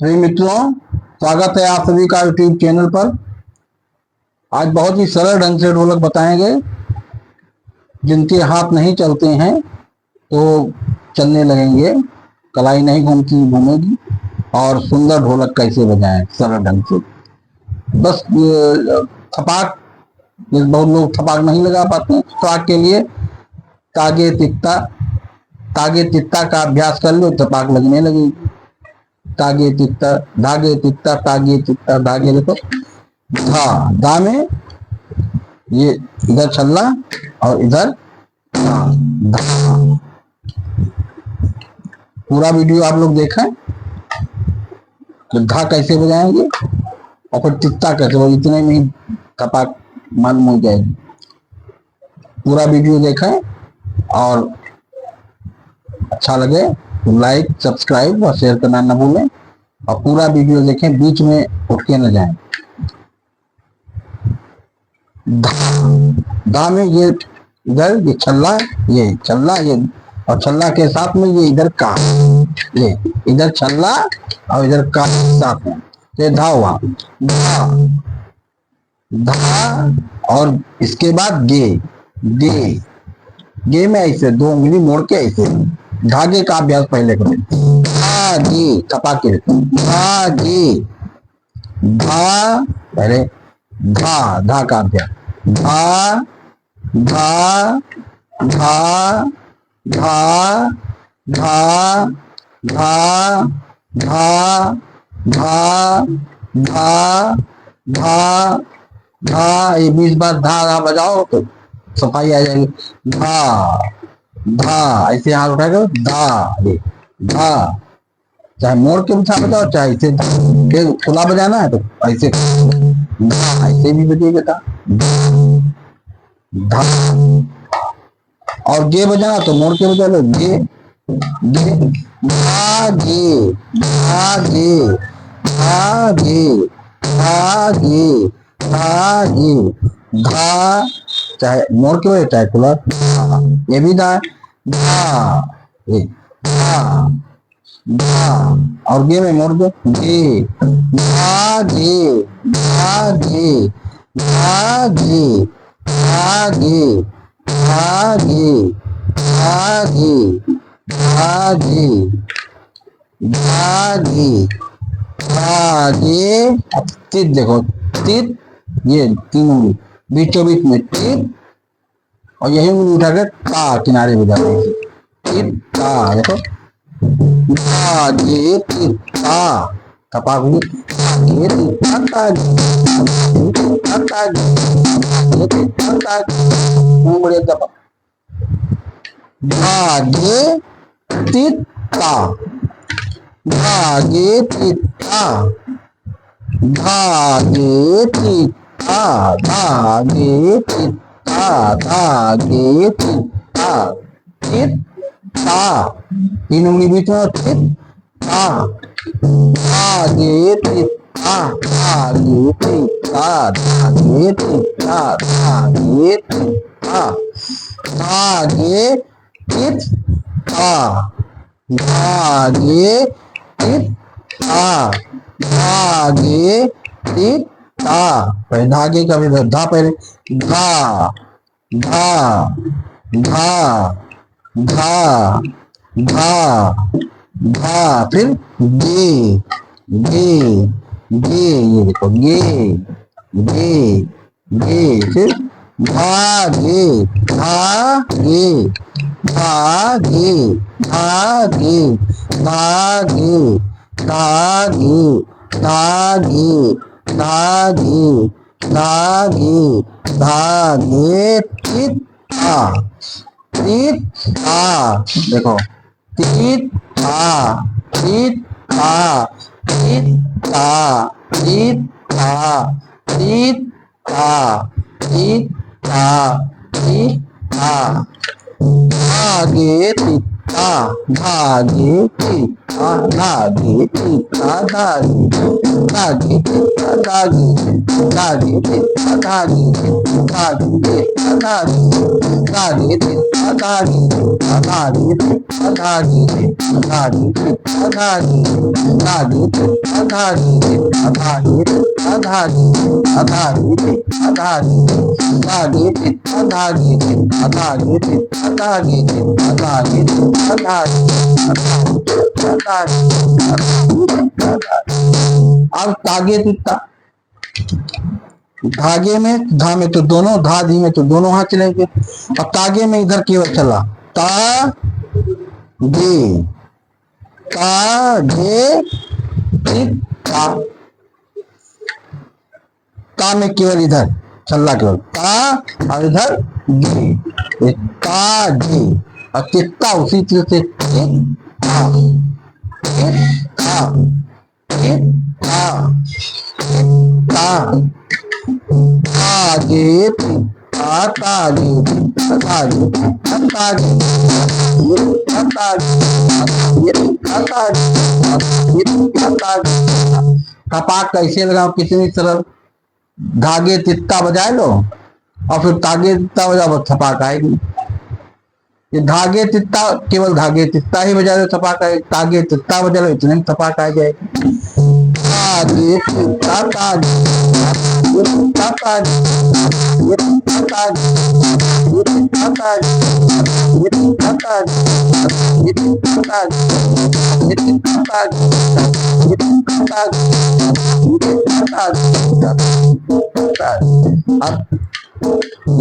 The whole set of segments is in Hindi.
प्रिय मित्रों, स्वागत है आप सभी का यूट्यूब चैनल पर। आज बहुत ही सरल ढंग से ढोलक बताएंगे। जिनके हाथ नहीं चलते हैं तो चलने लगेंगे, कलाई नहीं घूमती घूमेगी। और सुंदर ढोलक कैसे बजाएं सरल ढंग से। बस थपाक, बहुत लोग थपाक नहीं लगा पाते हैं। थपाक के लिए तागे तित्ता का अभ्यास कर लो, थपाक लगने लगेगी। तागे तित्ता धागे तित्ता तागे तित्ता धागे। देखो धा धा में ये इधर छल्ला और इधर धा। पूरा वीडियो आप लोग देखें तो धा कैसे बजाएंगे और फिर तित्ता कैसे, वो इतने में ही थपाक मालूम हो जाएगी। पूरा वीडियो देखें और अच्छा लगे तो लाइक सब्सक्राइब और शेयर करना न भूलें। और पूरा वीडियो देखें, बीच में उठ के न जाएं। धा में ये इधर ये छल्ला, ये छल्ला, ये और छल्ला के साथ में ये इधर का, ये इधर छल्ला और इधर का साथ में, ये धा हुआ। धा धा और इसके बाद गे गे गे में ऐसे दो उंगली मोड़ के ऐसे धागे का अभ्यास पहले करें। धागे थपाके धागे धा, पहले धा धा का अभ्यास। धा धा धा धा धा धा धा धा धा धा धा। ये 20 बार धा धा बजाओ तो सफाई आ जाएगी। धा धा ऐसे हाथ उठा के धा, ये धा, चाहे मोड़ के उठा बजाओ चाहे ऐसे खुला बजाना है तो ऐसे धा, ऐसे भी बजेगा धा धा। और गे बजाना तो मोड़ के बजा लो, गे गे धागे धागे धागे धागे धागे धा, चाहे मोड़ के बजे चाहे खुला। ये भी धा धा, ये धा धा। और गे में मोड़ दो, गे धागे धागे धागे धागे धागे धागे धागे धागे धागे। अब तित देखो, तित ये तीन उंगली बीचों बीच में तित, और यही उंगली उठा कर ता किनारे बजा रहे हैं। तित ता देखो, धागे तित्ता थपाक धागे तित्ता तागे तित्ता तागे तित्ता तागे बड़े दबा। धागे तित्ता धागे तित्ता धागे तित्ता धागे तित्ता धागे तित्ता तित्ता। तीन उंगली बीच में तित्ता धागे तित्ता धागे तित्ता धागे तित्ता धागे तित्ता धागे तित्ता धागे तित्ता धागे तित्ता। पहले धागे का भी धा, पहले धा धा धा धा धा धा, फिर गे गे गे, ये देखो गे गे गे, फिर धागे धागे धागे धागे धागे धागे धागे धागे धागे धागे तित्ता तित्ता। देखो तित्ता तित्ता तित्ता तित्ता तित्ता तित्ता तित्ता। धागे तित्ता ता धागे ती ता धागे ती ता धागे धागे ती ता धागे धागे ती ता धागे धागे ता धागे धागे ती ता धागे धागे ती ता धागे धागे ती ता धागे धागे ती ता धागे धागे ती ता धागे धागे ती ता धागे धागे ती ता धागे धागे ती ता धागे धागे ती अब तागे तिता धागे में धा में तो दोनों धा धी में तो दोनों हाथ चलेंगे। अब तागे में इधर केवल चला ता गे ता गे ता ता में केवल इधर चलना केवल ता और इधर गे ता गे और कितना उसी तरह से कपाक कैसे लगाओ कितनी सरल धागे तित्ता बजाए लो और फिर तागे तित्ता बजाओ थपाक आएगी। ये धागे तित्ता केवल धागे तित्ता ही बजा दो थपाक आए तागे तित्ता बजा लो इतने में थपाक आ जाएगी। धागे तित्ता तागे तित्ता तागे तित्ता तागे तित्ता तागे तित्ता तागे तित्ता तागे तित्ता तागे तित्ता तागे अब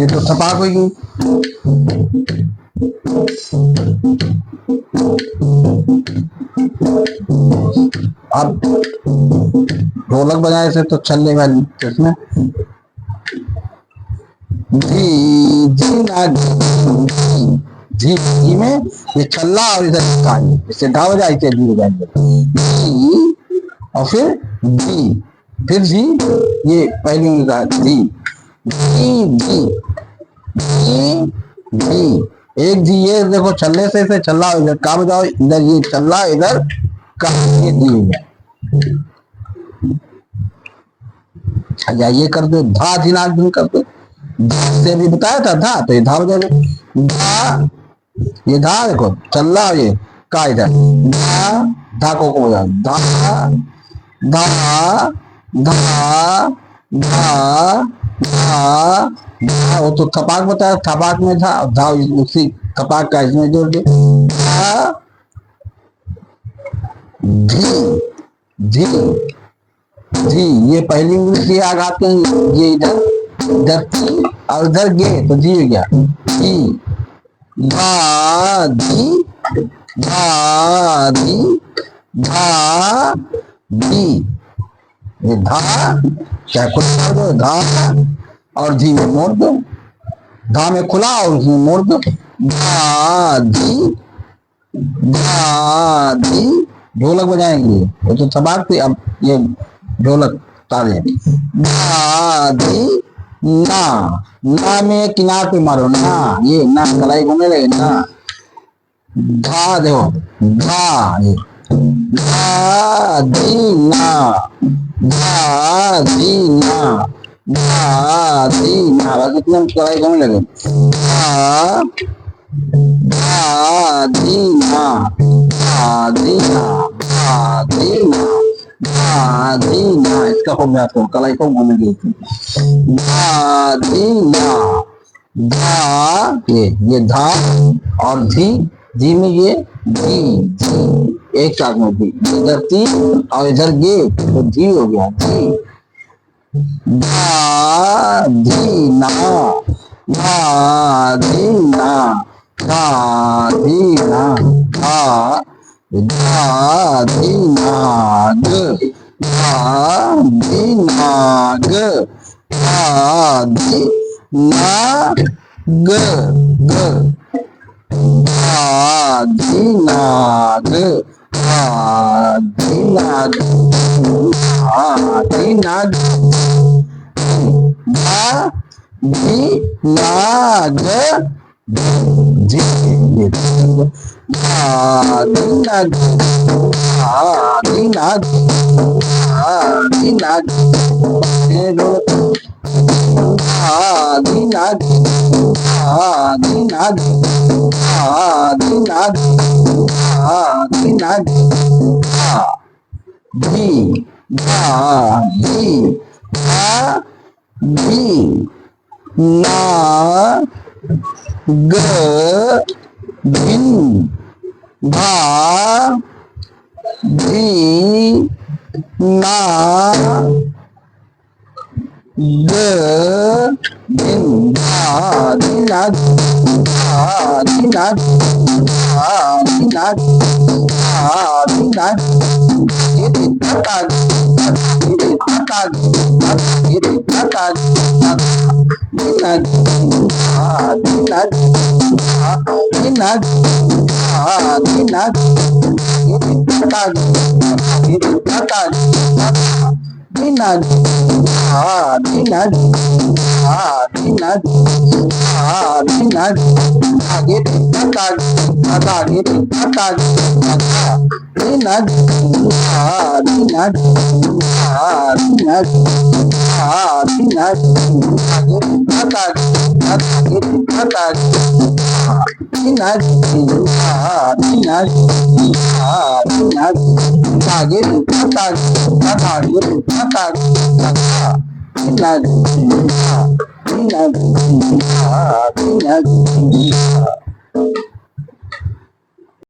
ये तो थपाक होगी। अब ढोलक बजाने से तो चलने वाली इसमें धी धी ना धी धी में ये छल्ला और इधर ताली इससे ढा बजा इसे धी बजाएंगे धी और फिर धी ये पहली उंगली धी धी धी धी धी एक जी ये देखो छल्ले से इसे छल्ला इधर का बजाओ इधर ये छल्ला इधर का ये दी ये कर दो धा धिना धुन कर दो से भी बताया था धा तो ये धा बजा दो धा ये धा देखो छल्ला ये का इधर धा धा को बजा धा धा धा धा धा वो तो थपाक बताया थपाक में था धा उसी थपाक का इसमें जोड़ दे धी धी धी ये पहली उंगली से आघात करेंगे ये इधर इधर थी और उधर गे तो धी हो गया धी धा धी धा धी धा धी ये धा क्या कुछ कर दो धा और धी में मोड़ दो धा में खुला और उसमें मोड़ दो धा धी ढोलक बजाएंगे वो तो थबाक थी अब ये ढोलक ताले धा धी ना में किनार पे मारो ना ये ना कलाई घूमने लगे ना धा देखो धा ये धा धी ना धा धी ना धा धी ना बस इतना कलाई घूमने लगे धा धी ना धा धी ना धा धी ना धा धी ना इसका हो गया तो कलाई को घूमेंगे धा धी ना धा ये धा और धी में ये धी एक साथ में धी इधर ती और इधर गे तो धी हो गया धी धा धी ना धा धी ना धा धी ना धा धा धी ना ग धा धी ना ग धा धी ना ग ग धा धी ना ग धा धी ना ग धा धी ना ग धा धी ना ग Dinag, dinag, dinag, dinag, dinag, dinag, dinag, dinag, di, di, na, g, din, भा धी ना द दिन धा दिना धा दिना धा दिना धा दिना ये दिखता ये दिखता ये दिखता दिना धा दिना धा दिना धा Dinag,